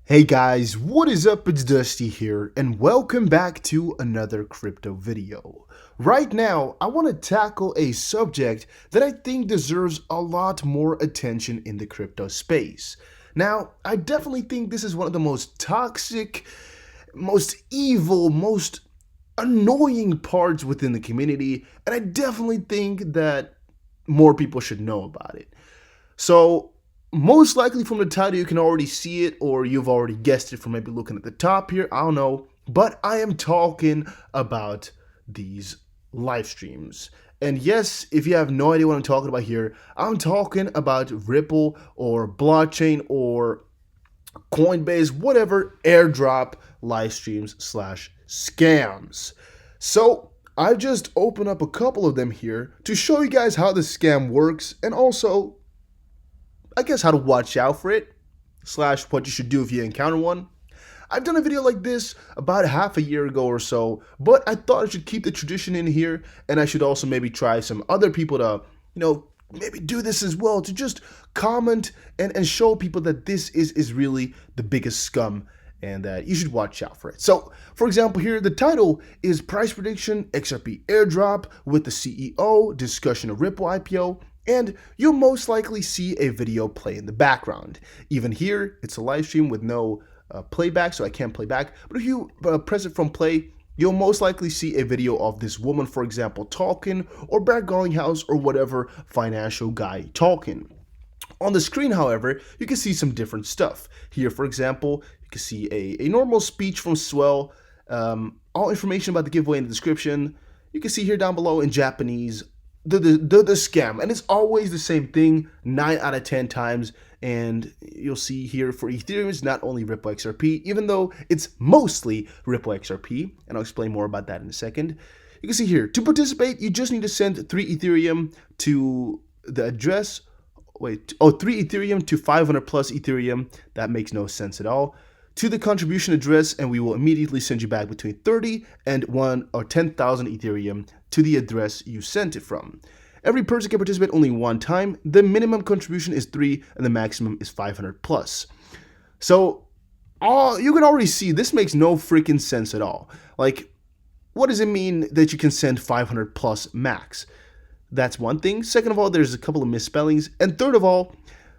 Hey guys, what is up? It's Dusty here, and welcome back to another crypto video. Right now, I want to tackle a subject that I think deserves a lot more attention in the crypto space. Now, I definitely think this is one of the most toxic, most evil, most annoying parts within the community, and I definitely think that more people should know about it. So, most likely from the title, you can already see it, or you've already guessed it from maybe looking at the top here. I don't know. But I am talking about these live streams. And yes, if you have no idea what I'm talking about here, I'm talking about Ripple or blockchain or Coinbase, whatever, airdrop live streams slash scams. So I've just opened up a couple of them here to show you guys how the scam works and also I guess how to watch out for it, slash what you should do if you encounter one. I've done a video like this about half a year ago or so, but I thought I should keep the tradition in here, and I should also maybe try some other people to, maybe do this as well, to just comment and show people that this is really the biggest scum and that you should watch out for it. So, for example, here the title is Price Prediction XRP Airdrop with the CEO, Discussion of Ripple IPO, and you'll most likely see a video play in the background. Even here, it's a live stream with no playback, so I can't play back. But if you press it from play, you'll most likely see a video of this woman, for example, talking, or Brad Garlinghouse, or whatever financial guy talking. On the screen, however, you can see some different stuff. Here, for example, you can see a normal speech from Swell, all information about the giveaway in the description. You can see here down below in Japanese, the scam, and it's always the same thing 9 out of 10 times. And you'll see here for Ethereum, it's not only Ripple XRP, even though it's mostly Ripple XRP, and I'll explain more about that in a second. You can see here, to participate, you just need to send 3 Ethereum to the address. 3 Ethereum to 500 plus Ethereum. That makes no sense at all. To the contribution address, and we will immediately send you back between 30 and 1 or 10,000 Ethereum to the address you sent it from. Every person can participate only one time. The minimum contribution is 3 and the maximum is 500 plus. So you can already see this makes no freaking sense at all. Like, what does it mean that you can send 500 plus max? That's one thing. Second of all, there's a couple of misspellings. And third of all,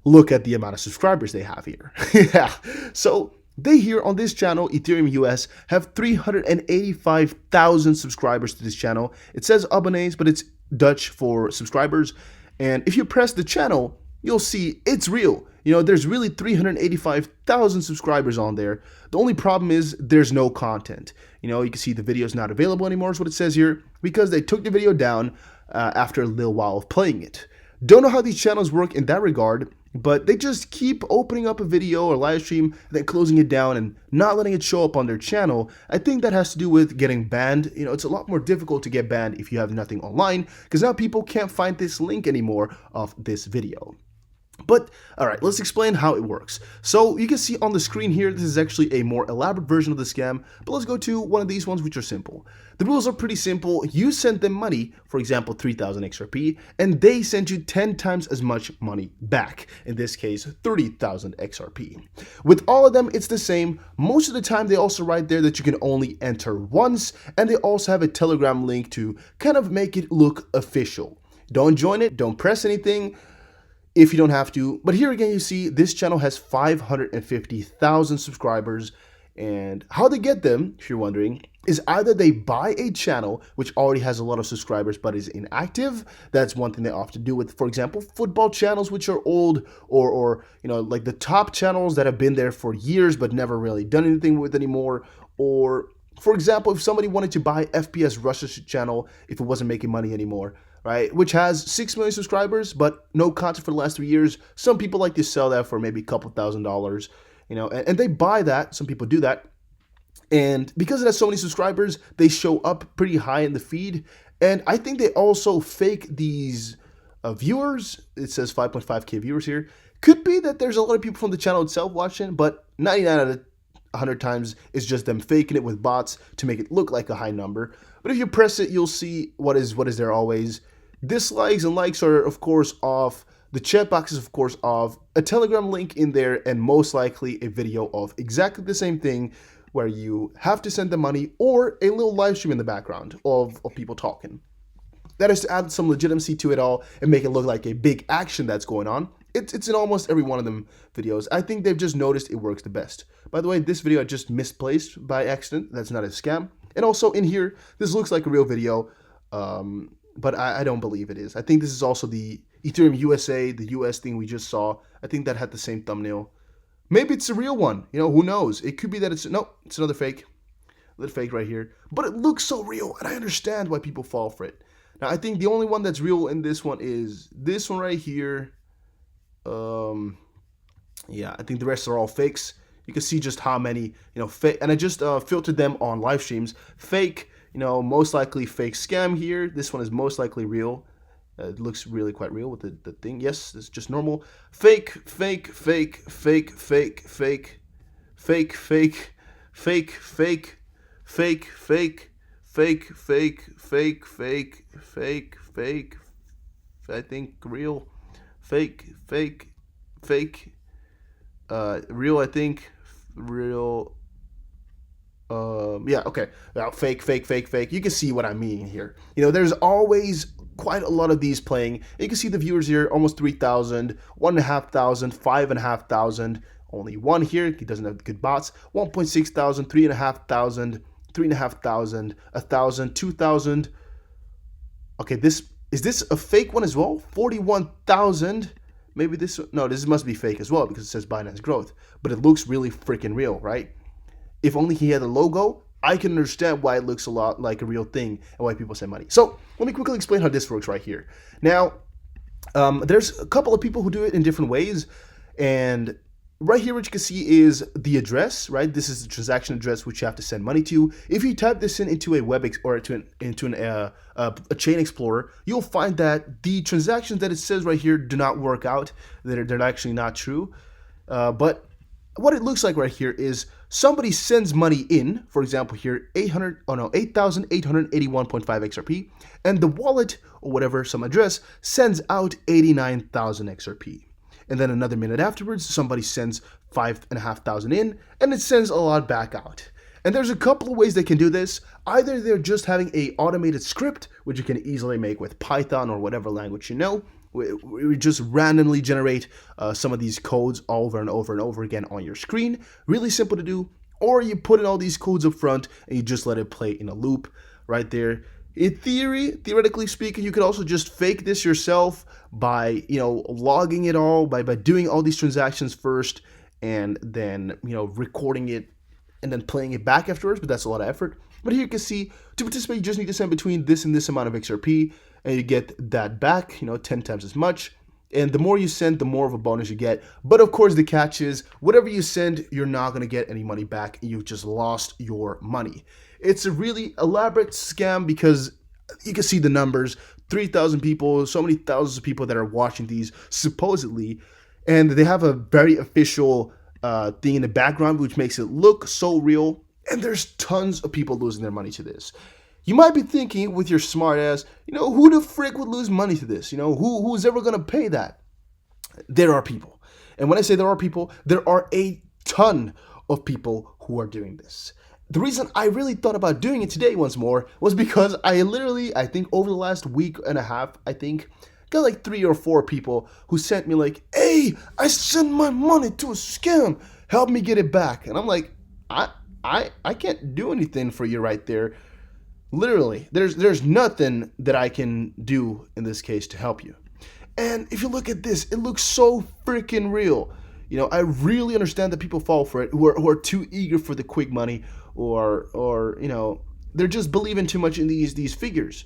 look at the amount of subscribers they have here. Yeah. So they here on this channel, Ethereum US, have 385,000 subscribers to this channel. It says abonnees, but it's Dutch for subscribers. And if you press the channel, you'll see it's real. There's really 385,000 subscribers on there. The only problem is there's no content. You can see the video is not available anymore is what it says here because they took the video down after a little while of playing it. Don't know how these channels work in that regard, but they just keep opening up a video or live stream, then closing it down and not letting it show up on their channel. I think that has to do with getting banned. It's a lot more difficult to get banned if you have nothing online, because now people can't find this link anymore of this video. But, alright, let's explain how it works. So, you can see on the screen here, this is actually a more elaborate version of the scam, but let's go to one of these ones which are simple. The rules are pretty simple. You send them money, for example, 3,000 XRP, and they send you 10 times as much money back. In this case, 30,000 XRP. With all of them, it's the same. Most of the time, they also write there that you can only enter once, and they also have a Telegram link to kind of make it look official. Don't join it, don't press anything if you don't have to. But here again, you see this channel has 550,000 subscribers, and how they get them, if you're wondering, is either they buy a channel which already has a lot of subscribers but is inactive. That's one thing they often do with, for example, football channels which are old, or like the top channels that have been there for years but never really done anything with anymore. Or, for example, if somebody wanted to buy FPS Russia's channel if it wasn't making money anymore, right, which has 6 million subscribers, but no content for the last 3 years. Some people like to sell that for maybe a couple $1,000s, and they buy that. Some people do that. And because it has so many subscribers, they show up pretty high in the feed. And I think they also fake these viewers. It says 5.5K viewers here. Could be that there's a lot of people from the channel itself watching, but 99 out of 100 times it's just them faking it with bots to make it look like a high number. But if you press it, you'll see what is there always. Dislikes and likes are, of course, off. the chat box is of course of a Telegram link in there, and most likely a video of exactly the same thing where you have to send the money, or a little live stream in the background of people talking. That is to add some legitimacy to it all and make it look like a big action that's going on. It's in almost every one of them videos. I think they've just noticed it works the best. By the way, this video I just misplaced by accident. That's not a scam. And also in here, this looks like a real video, but I don't believe it is. I think this is also the Ethereum USA, the US thing we just saw. I think that had the same thumbnail. Maybe it's a real one. You know, who knows? It could be that it's, no, it's another fake. A little fake right here. But it looks so real, and I understand why people fall for it. Now, I think the only one that's real in this one is this one right here. Yeah, I think the rest are all fakes. You can see just how many, fake, and I just filtered them on live streams. Fake, most likely fake scam here. This one is most likely real. It looks really quite real with the thing. Yes, it's just normal. Fake, fake, fake, fake, fake, fake, fake, fake, fake, fake, fake, fake, fake, fake, fake, fake, fake, fake, I think real, fake, fake, fake, real, I think, real, yeah, okay, fake, fake, fake, fake. You can see what I mean here. There's always quite a lot of these playing. You can see the viewers here, almost 3,000, 1,500, 5,500, only one here, he doesn't have good bots, 1.6 thousand, 3,500, 3,500, 1,000, 2,000. Okay, is this a fake one as well? 41,000. Maybe this, no, this must be fake as well because it says Binance Growth, but it looks really freaking real, right? If only he had a logo, I can understand why it looks a lot like a real thing and why people send money. So let me quickly explain how this works right here. Now, there's a couple of people who do it in different ways, and right here, what you can see is the address, right? This is the transaction address which you have to send money to. If you type this into a a chain explorer, you'll find that the transactions that it says right here do not work out. They're actually not true. But what it looks like right here is somebody sends money in, for example here, 8,881.5 XRP, and the wallet or whatever, some address, sends out 89,000 XRP. And then another minute afterwards, somebody sends 5,500 in, and it sends a lot back out. And there's a couple of ways they can do this. Either they're just having a automated script, which you can easily make with Python or whatever language you know. We just randomly generate some of these codes over and over and over again on your screen. Really simple to do. Or you put in all these codes up front and you just let it play in a loop right there. In theoretically speaking, you could also just fake this yourself by, logging it all, by doing all these transactions first and then, recording it and then playing it back afterwards, but that's a lot of effort. But here you can see, to participate, you just need to send between this and this amount of XRP, and you get that back, 10 times as much. And the more you send, the more of a bonus you get. But of course, the catch is, whatever you send, you're not going to get any money back, and you've just lost your money. It's a really elaborate scam because you can see the numbers, 3,000 people, so many thousands of people that are watching these, supposedly, and they have a very official thing in the background, which makes it look so real, and there's tons of people losing their money to this. You might be thinking with your smart ass, who the frick would lose money to this? Who's ever going to pay that? There are people. And when I say there are people, there are a ton of people who are doing this. The reason I really thought about doing it today once more was because I think over the last week and a half, got like 3 or 4 people who sent me like, hey, I sent my money to a scam. Help me get it back. And I'm like, I can't do anything for you right there. Literally, there's nothing that I can do in this case to help you. And if you look at this, it looks so freaking real. I really understand that people fall for it who are too eager for the quick money or they're just believing too much in these figures.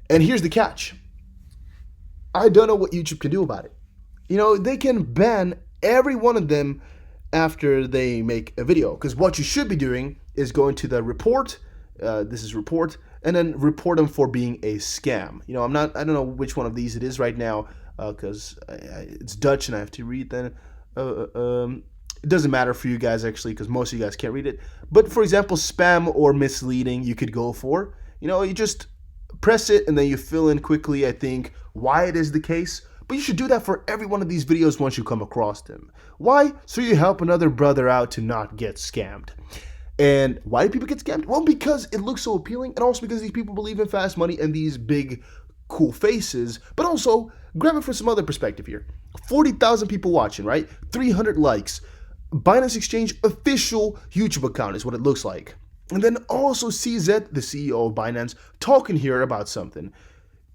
And here's the catch. I don't know what YouTube can do about it. They can ban every one of them after they make a video, because what you should be doing is going to the report. This is report, and then report them for being a scam. I don't know which one of these it is right now, because it's Dutch and I have to read then. It doesn't matter for you guys actually, because most of you guys can't read it. But for example, spam or misleading, you could go for. You just press it and then you fill in quickly, I think, why it is the case. But you should do that for every one of these videos once you come across them. Why? So you help another brother out to not get scammed. And why do people get scammed? Well, because it looks so appealing, and also because these people believe in fast money and these big, cool faces. But also, grab it from some other perspective here. 40,000 people watching, right? 300 likes. Binance Exchange official YouTube account is what it looks like. And then also CZ, the CEO of Binance, talking here about something.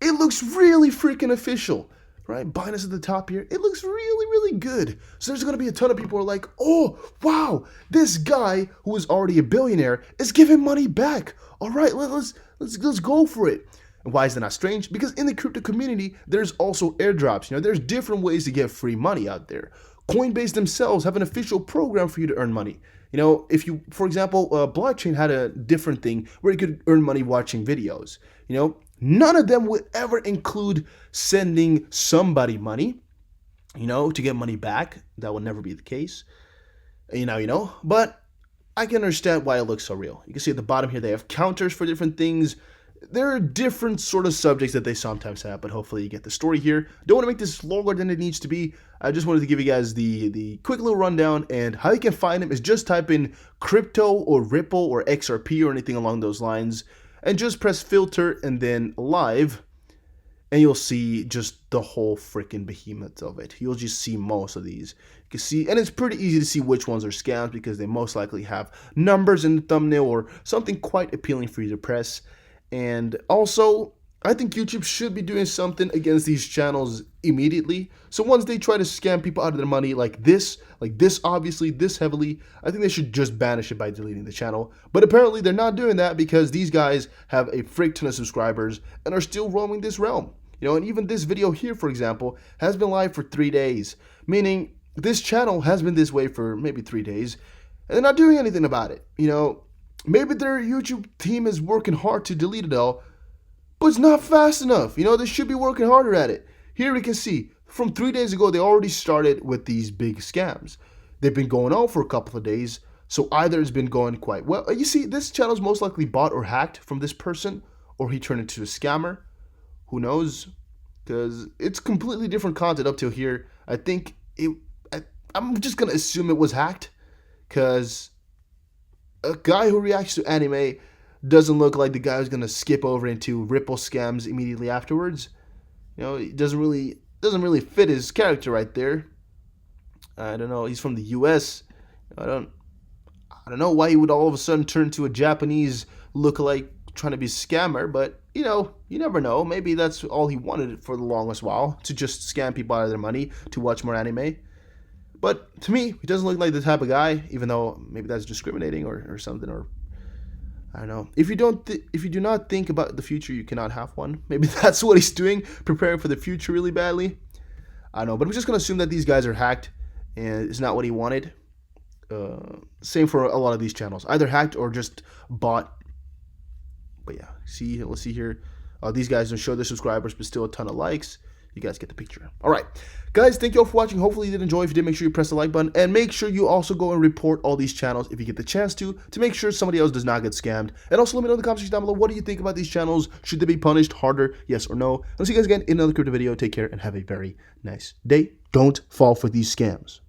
It looks really freaking official, right? Binance at the top here. It looks really, really good. So there's going to be a ton of people who are like, oh, wow, this guy who is already a billionaire is giving money back. All right, let's go for it. And why is that not strange? Because in the crypto community, there's also airdrops. There's different ways to get free money out there. Coinbase themselves have an official program for you to earn money. If you, for example, blockchain had a different thing where you could earn money watching videos. None of them would ever include sending somebody money, to get money back. That would never be the case. But I can understand why it looks so real. You can see at the bottom here, they have counters for different things. There are different sort of subjects that they sometimes have, but hopefully you get the story here. Don't want to make this longer than it needs to be. I just wanted to give you guys the quick little rundown, and how you can find them is just type in crypto or Ripple or XRP or anything along those lines, and just press filter and then live, and you'll see just the whole freaking behemoth of it. You'll just see most of these. You can see, and it's pretty easy to see which ones are scams because they most likely have numbers in the thumbnail or something quite appealing for you to press. And also, I think YouTube should be doing something against these channels immediately. So once they try to scam people out of their money like this obviously, this heavily, I think they should just banish it by deleting the channel. But apparently they're not doing that because these guys have a frick ton of subscribers and are still roaming this realm. And even this video here, for example, has been live for 3 days, meaning this channel has been this way for maybe 3 days, and they're not doing anything about it. Maybe their YouTube team is working hard to delete it all, but it's not fast enough. They should be working harder at it. Here we can see, from 3 days ago, they already started with these big scams. They've been going on for a couple of days, so either it's been going quite well. You see, this channel's most likely bought or hacked from this person, or he turned into a scammer. Who knows? Because it's completely different content up till here. I think I'm just going to assume it was hacked, because a guy who reacts to anime doesn't look like the guy who's gonna skip over into Ripple scams immediately afterwards. It doesn't really fit his character right there. I don't know. He's from the U.S. I don't know why he would all of a sudden turn to a Japanese lookalike trying to be a scammer. But you never know. Maybe that's all he wanted for the longest while, to just scam people out of their money to watch more anime. But to me, he doesn't look like the type of guy, even though maybe that's discriminating or something, or I don't know. If you do not think about the future, you cannot have one. Maybe that's what he's doing, preparing for the future really badly. I don't know, but I'm just gonna assume that these guys are hacked, and it's not what he wanted. Same for a lot of these channels, either hacked or just bought. But yeah, let's see here. These guys don't show their subscribers, but still a ton of likes. You guys get the picture. All right, guys, thank you all for watching. Hopefully you did enjoy. If you did, make sure you press the like button, and make sure you also go and report all these channels if you get the chance to make sure somebody else does not get scammed. And also let me know in the comment section down below, what do you think about these channels? Should they be punished harder, yes or no? I'll see you guys again in another crypto video. Take care and have a very nice day. Don't fall for these scams.